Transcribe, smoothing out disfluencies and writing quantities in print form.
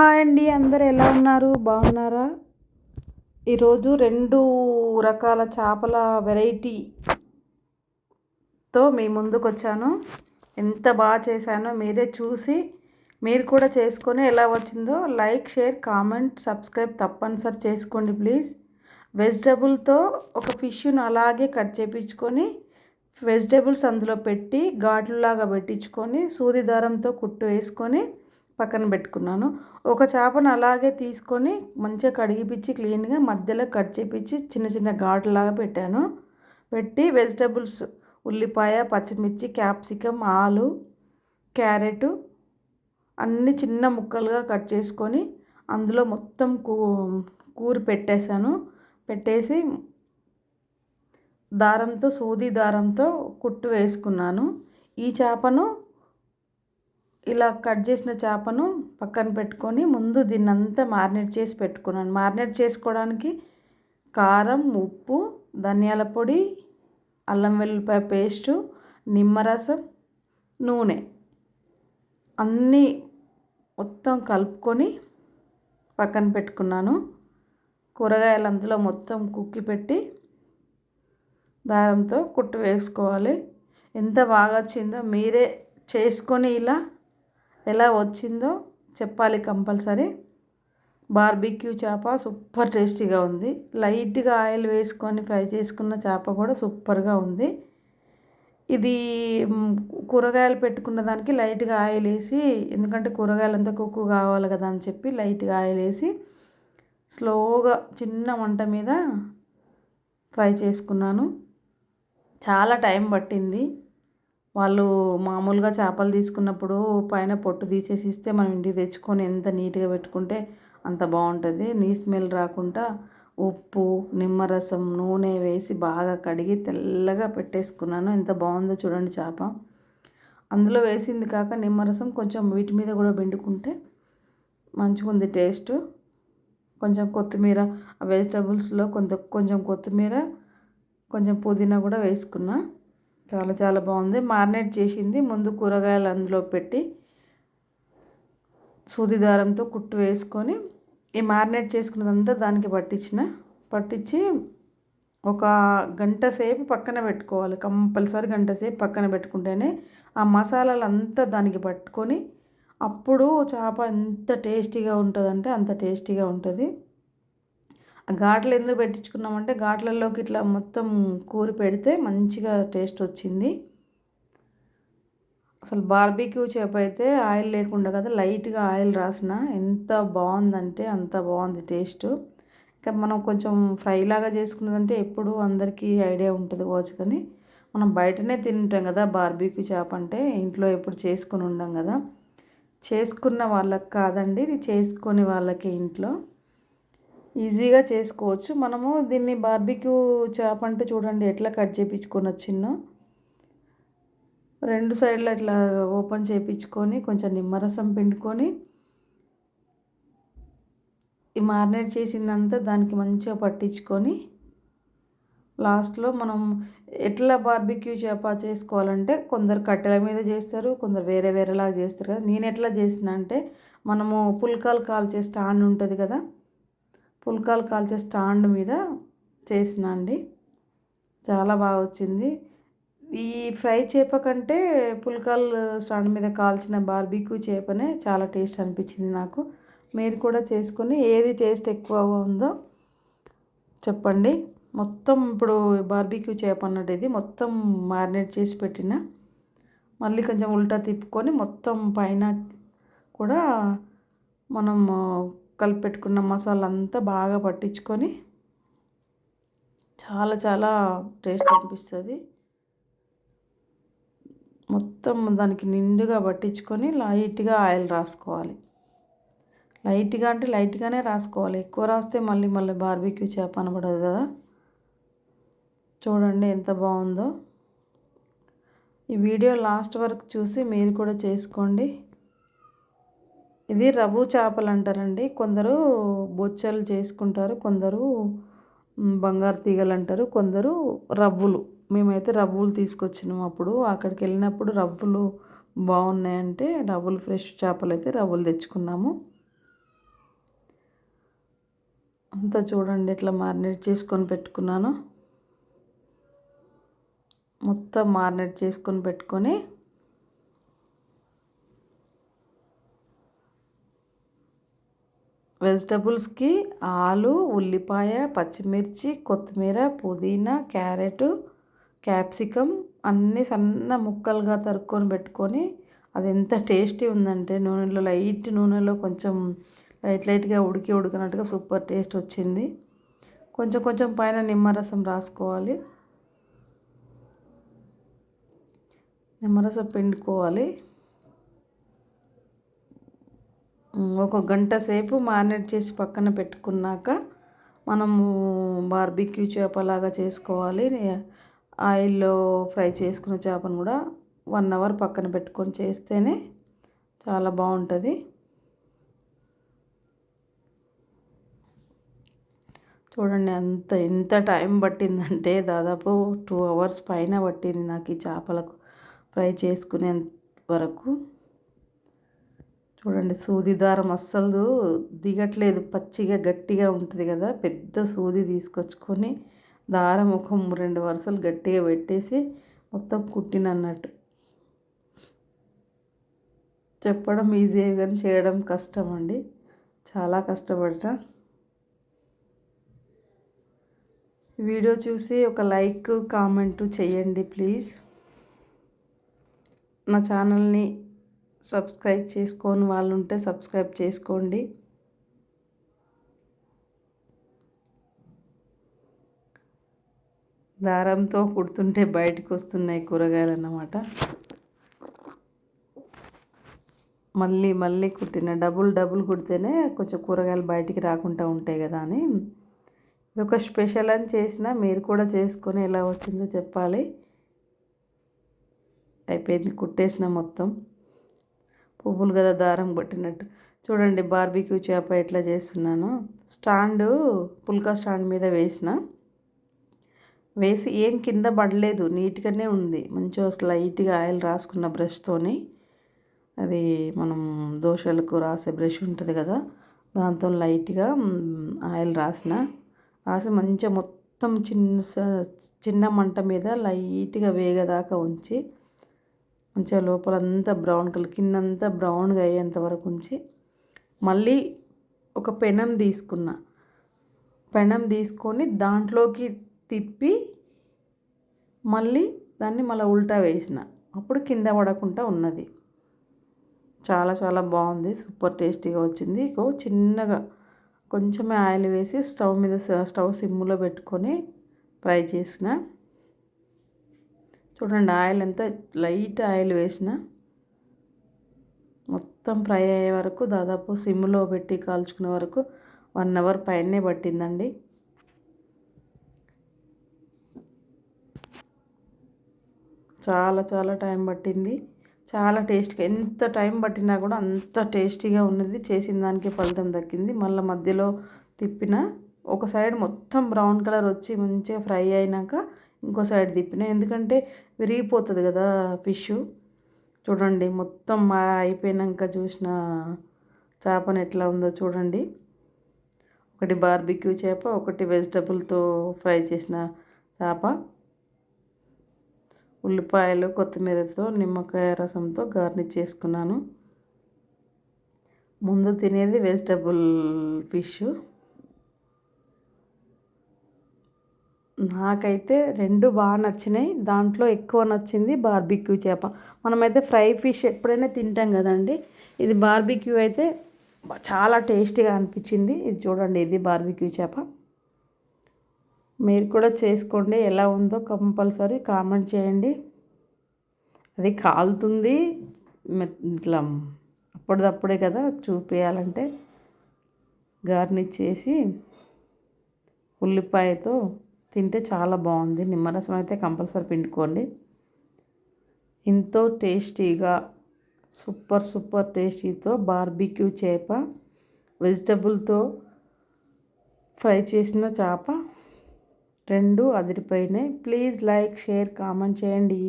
Hi అండి, అందరు ఎలా ఉన్నారు? బాగున్నారా? ఈరోజు 2 రకాల చేపల వెరైటీతో మీ ముందుకొచ్చాను. ఎంత బాగా చేశానో మీరే చూసి మీరు కూడా చేసుకొని ఎలా వచ్చిందో లైక్, షేర్, కామెంట్, సబ్స్క్రైబ్ తప్పనిసరి చేసుకోండి ప్లీజ్. వెజిటబుల్తో ఒక ఫిష్ను అలాగే కట్ చేయించుకొని వెజిటబుల్స్ అందులో పెట్టి ఘాట్లులాగా పెట్టించుకొని సూది దారంతో కుట్టు వేసుకొని పక్కన పెట్టుకున్నాను. ఒక చేపను అలాగే తీసుకొని మంచిగా కడిగిపిచ్చి క్లీన్గా మధ్యలో కట్ చేపించి చిన్న చిన్న ఘాటులాగా పెట్టాను. పెట్టి వెజిటబుల్స్ ఉల్లిపాయ, పచ్చిమిర్చి, క్యాప్సికమ్, ఆలు, క్యారెట్ అన్నీ చిన్న ముక్కలుగా కట్ చేసుకొని అందులో మొత్తం కూరి పెట్టేశాను. పెట్టేసి దారంతో సూది దారంతో కుట్టు వేసుకున్నాను. ఈ చేపను ఇలా కట్ చేసిన చేపను పక్కన పెట్టుకొని ముందు దీన్నంతా మ్యారినేట్ చేసి పెట్టుకున్నాను. మ్యారినేట్ చేసుకోవడానికి కారం, ఉప్పు, ధనియాల పొడి, అల్లం వెల్లుల్లిపాయ పేస్టు, నిమ్మరసం, నూనె అన్నీ మొత్తం కలుపుకొని పక్కన పెట్టుకున్నాను. కూరగాయలు అందులో మొత్తం కుక్కి పెట్టి దారంతో కుట్టు వేసుకోవాలి. ఎంత బాగా వచ్చిందో మీరే చేసుకొని ఇలా ఎలా వచ్చిందో చెప్పాలి కంపల్సరీ. బార్బిక్యూ చేప సూపర్ టేస్టీగా ఉంది. లైట్గా ఆయిల్ వేసుకొని ఫ్రై చేసుకున్న చేప కూడా సూపర్గా ఉంది. ఇది కూరగాయలు పెట్టుకున్న దానికి లైట్గా ఆయిల్ వేసి, ఎందుకంటే కూరగాయలు అంతా కుక్కు కావాలి కదా అని చెప్పి లైట్గా ఆయిల్ వేసి స్లోగా చిన్న మంట మీద ఫ్రై చేసుకున్నాను. చాలా టైం పట్టింది. వాళ్ళు మామూలుగా చేపలు తీసుకున్నప్పుడు పైన పొట్టు తీసేసి ఇస్తే మనం ఇంటికి తెచ్చుకొని ఎంత నీట్గా పెట్టుకుంటే అంత బాగుంటుంది. నీ స్మెల్ రాకుండా ఉప్పు, నిమ్మరసం, నూనె వేసి బాగా కడిగి తెల్లగా పెట్టేసుకున్నాను. ఎంత బాగుందో చూడండి చేప. అందులో వేసింది కాక నిమ్మరసం కొంచెం వీటి మీద కూడా పిండుకుంటే మంచిగా ఉంది టేస్ట్. కొంచెం కొత్తిమీర, వెజిటబుల్స్లో కొంచెం కొత్తిమీర, కొంచెం పుదీనా కూడా వేసుకున్నా. చాలా చాలా బాగుంది. మ్యారినేట్ చేసింది ముందు కూరగాయలు అందులో పెట్టి సూది దారంతో కుట్టు వేసుకొని ఈ మ్యారినేట్ చేసుకున్నదంతా దానికి పట్టించి ఒక గంట సేపు పక్కన పెట్టుకోవాలి. కంపల్సరీ గంట సేపు పక్కన పెట్టుకుంటేనే ఆ మసాలాలు అంతా దానికి పట్టుకొని అప్పుడు చేప ఎంత టేస్టీగా ఉంటుందంటే అంత టేస్టీగా ఉంటుంది. ఆ ఘాట్లు ఎందుకు పెట్టించుకున్నామంటే ఘాట్లలోకి ఇట్లా మొత్తం కూరి పెడితే మంచిగా టేస్ట్ వచ్చింది. అసలు బార్బిక్యూ చేప అయితే ఆయిల్ లేకుండా కదా, లైట్గా ఆయిల్ రాసిన ఎంత బాగుందంటే అంత బాగుంది టేస్ట్. ఇంకా మనం కొంచెం ఫ్రై లాగా చేసుకున్నదంటే ఎప్పుడు అందరికీ ఐడియా ఉంటుంది కావచ్చు, కానీ మనం బయటనే తింటాం కదా బార్బిక్యూ చేప అంటే, ఇంట్లో ఎప్పుడు చేసుకొని ఉండం కదా. చేసుకున్న వాళ్ళకి కాదండి, ఇది చేసుకొని వాళ్ళకి ఇంట్లో ఈజీగా చేసుకోవచ్చు. మనము దీన్ని బార్బిక్యూ చేప అంటే చూడండి ఎట్లా కట్ చేయించుకొని వచ్చిందో. 2 సైడ్లు ఇట్లా ఓపెన్ చేయించుకొని కొంచెం నిమ్మరసం పిండుకొని ఈ మ్యారినేట్ చేసిందంతా దానికి మంచిగా పట్టించుకొని లాస్ట్లో మనం ఎట్లా బార్బిక్యూ చేప చేసుకోవాలంటే కొందరు కట్టెల మీద చేస్తారు, కొందరు వేరే వేరేలాగా చేస్తారు కదా. నేను ఎట్లా చేసిన అంటే మనము పుల్కాలు కాల్చే స్టాండ్ ఉంటుంది కదా, పుల్కాలు కాల్చే స్టాండ్ మీద చేసిన అండి. చాలా బాగా వచ్చింది. ఈ ఫ్రై చేప కంటే పుల్కాలు స్టాండ్ మీద కాల్చిన బార్బిక్యూ చేపనే చాలా టేస్ట్ అనిపించింది నాకు. మీరు కూడా చేసుకొని ఏది టేస్ట్ ఎక్కువగా ఉందో చెప్పండి. మొత్తం ఇప్పుడు బార్బిక్యూ చేప అన్నట్టు ఇది మొత్తం మ్యారినేట్ చేసి పెట్టిన, మళ్ళీ కొంచెం ఉల్టా తిప్పుకొని మొత్తం పైన కూడా మనం కలిపెట్టుకున్న మసాలా అంతా బాగా పట్టించుకొని చాలా చాలా టేస్ట్ అనిపిస్తుంది. మొత్తం దానికి నిండుగా పట్టించుకొని లైట్గా ఆయిల్ రాసుకోవాలి. లైట్గా అంటే లైట్గానే రాసుకోవాలి, ఎక్కువ రాస్తే మళ్ళీ బార్బిక్యూ చేప అనబడదు కదా. చూడండి ఎంత బాగుందో. ఈ వీడియో లాస్ట్ వరకు చూసి మీరు కూడా చేసుకోండి. ఇది రవ్వు చేపలు అంటారండి, కొందరు బొచ్చలు చేసుకుంటారు, కొందరు బంగారు తీగలు అంటారు, కొందరు రవ్వులు. మేమైతే రవ్వులు తీసుకొచ్చినాము. అప్పుడు అక్కడికి వెళ్ళినప్పుడు రవ్వులు బాగున్నాయంటే రవ్వులు ఫ్రెష్ చేపలు అయితే రవ్వులు తెచ్చుకున్నాము. అంతా చూడండి ఎట్లా మారినేట్ చేసుకొని పెట్టుకున్నాను. మొత్తం మారినేట్ చేసుకొని పెట్టుకొని వెజిటబుల్స్కి ఆలు, ఉల్లిపాయ, పచ్చిమిర్చి, కొత్తిమీర, పుదీనా, క్యారెట్, క్యాప్సికమ్ అన్నీ సన్న ముక్కలుగా తరుక్కొని పెట్టుకొని అది ఎంత టేస్టీ ఉందంటే నూనెలో కొంచెం లైట్గా ఉడికినట్టుగా సూపర్ టేస్ట్ వచ్చింది. కొంచెం పైన నిమ్మరసం రాసుకోవాలి, నిమ్మరసం పిండుకోవాలి. ఒక గంట సేపు మారినేట్ చేసి పక్కన పెట్టుకున్నాక మనము బార్బిక్యూ చేపలాగా చేసుకోవాలి. ఆయిల్లో ఫ్రై చేసుకున్న చేపను కూడా 1 అవర్ పక్కన పెట్టుకొని చేస్తేనే చాలా బాగుంటుంది. చూడండి ఎంత టైం పట్టిందంటే దాదాపు 2 అవర్స్ పైన పట్టింది నాకు ఈ చేపలకు ఫ్రై చేసుకునే వరకు. చూడండి సూది దారం అస్సలు దిగట్లేదు, పచ్చిగా గట్టిగా ఉంటుంది కదా. పెద్ద సూది తీసుకొచ్చుకొని దారం ఒక 2 వరుసలు గట్టిగా పెట్టేసి మొత్తం కుట్టినన్నట్టు. చెప్పడం ఈజీ కానీ చేయడం కష్టం అండి, చాలా కష్టపడ్డా. వీడియో చూసి ఒక లైక్ కామెంట్ చేయండి ప్లీజ్. నా ఛానల్ని సబ్స్క్రైబ్ చేసుకోని వాళ్ళు ఉంటే సబ్స్క్రైబ్ చేసుకోండి. దారంతో కుడుతుంటే బయటకు వస్తున్నాయి కూరగాయలు అన్నమాట. మళ్ళీ కుట్టిన డబుల్ కుడితేనే కొంచెం కూరగాయలు బయటికి రాకుండా ఉంటాయి కదా అని. ఇది ఒక స్పెషల్ అని చేసిన, మీరు కూడా చేసుకొని ఎలా వచ్చిందో చెప్పాలి. అయిపోయింది, కుట్టేసిన మొత్తం. పువ్వులు కదా దారం పట్టినట్టు. చూడండి బార్బిక్యూ చేప ఎట్లా చేస్తున్నాను. పుల్కా స్టాండ్ మీద వేసి ఏం కింద పడలేదు, నీట్గానే ఉంది. మంచిగా లైట్గా ఆయిల్ రాసుకున్న బ్రష్తోని, అది మనం దోశలకు రాసే బ్రష్ ఉంటుంది కదా, దాంతో లైట్గా ఆయిల్ రాసి మంచిగా మొత్తం చిన్న మంట మీద లైట్గా వేగదాకా ఉంచి మంచిగా లోపలంతా బ్రౌన్ కలర్ కిందంతా బ్రౌన్గా అయ్యేంత వరకు ఉంచి మళ్ళీ ఒక పెనం తీసుకొని దాంట్లోకి తిప్పి మళ్ళీ దాన్ని ఉల్టా వేసిన, అప్పుడు కింద పడకుండా ఉన్నది. చాలా బాగుంది, సూపర్ టేస్టీగా వచ్చింది. చిన్నగా కొంచెమే ఆయిల్ వేసి స్టవ్ సిమ్లో పెట్టుకొని ఫ్రై చేసిన. చూడండి ఆయిల్ ఎంత లైట్ ఆయిల్ వేసిన, మొత్తం ఫ్రై అయ్యే వరకు దాదాపు సిమ్లో పెట్టి కాల్చుకునే వరకు 1 అవర్ పైనే పట్టిందండి. చాలా టైం పట్టింది, చాలా టేస్ట్గా. ఎంత టైం పట్టినా కూడా అంత టేస్టీగా ఉన్నది. చేసిన దానికి ఫలితం దక్కింది. మళ్ళీ మధ్యలో తిప్పిన, ఒక సైడ్ మొత్తం బ్రౌన్ కలర్ వచ్చి మంచిగా ఫ్రై అయినాక ఇంకో సైడ్ తిప్పిన, ఎందుకంటే విరిగిపోతుంది కదా ఫిష్. చూడండి మొత్తం అయిపోయినాక చూసిన చేపను ఎట్లా ఉందో చూడండి. ఒకటి బార్బిక్యూ చేప, ఒకటి వెజిటబుల్తో ఫ్రై చేసిన చేప, ఉల్లిపాయలు కొత్తిమీరతో నిమ్మకాయ రసంతో గార్నిష్ చేసుకున్నాను. ముందు తినేది వెజిటబుల్ ఫిష్. నాకైతే 2 బాగా నచ్చినాయి. దాంట్లో ఎక్కువ నచ్చింది బార్బిక్యూ చేప. మనమైతే ఫ్రై ఫిష్ ఎప్పుడైనా తింటాం కదండి, ఇది బార్బిక్యూ అయితే చాలా టేస్టీగా అనిపించింది. ఇది చూడండి, ఇది బార్బిక్యూ చేప. మీరు కూడా చేసుకోండి, ఎలా ఉందో కంపల్సరీ కామెంట్ చేయండి. అది కాలుతుంది, ఇట్లా అప్పటిదప్పుడే కదా చూపించాలంటే. గార్నిష్ చేసి ఉల్లిపాయతో తింటే చాలా బాగుంది. నిమ్మరసం అయితే కంపల్సరీ పిండుకోండి. ఎంతో టేస్టీగా సూపర్ టేస్టీతో బార్బిక్యూ చేప, వెజిటబుల్తో ఫ్రై చేసిన చేప 2 అదిరిపోయినాయి. ప్లీజ్ లైక్, షేర్, కామెంట్ చేయండి.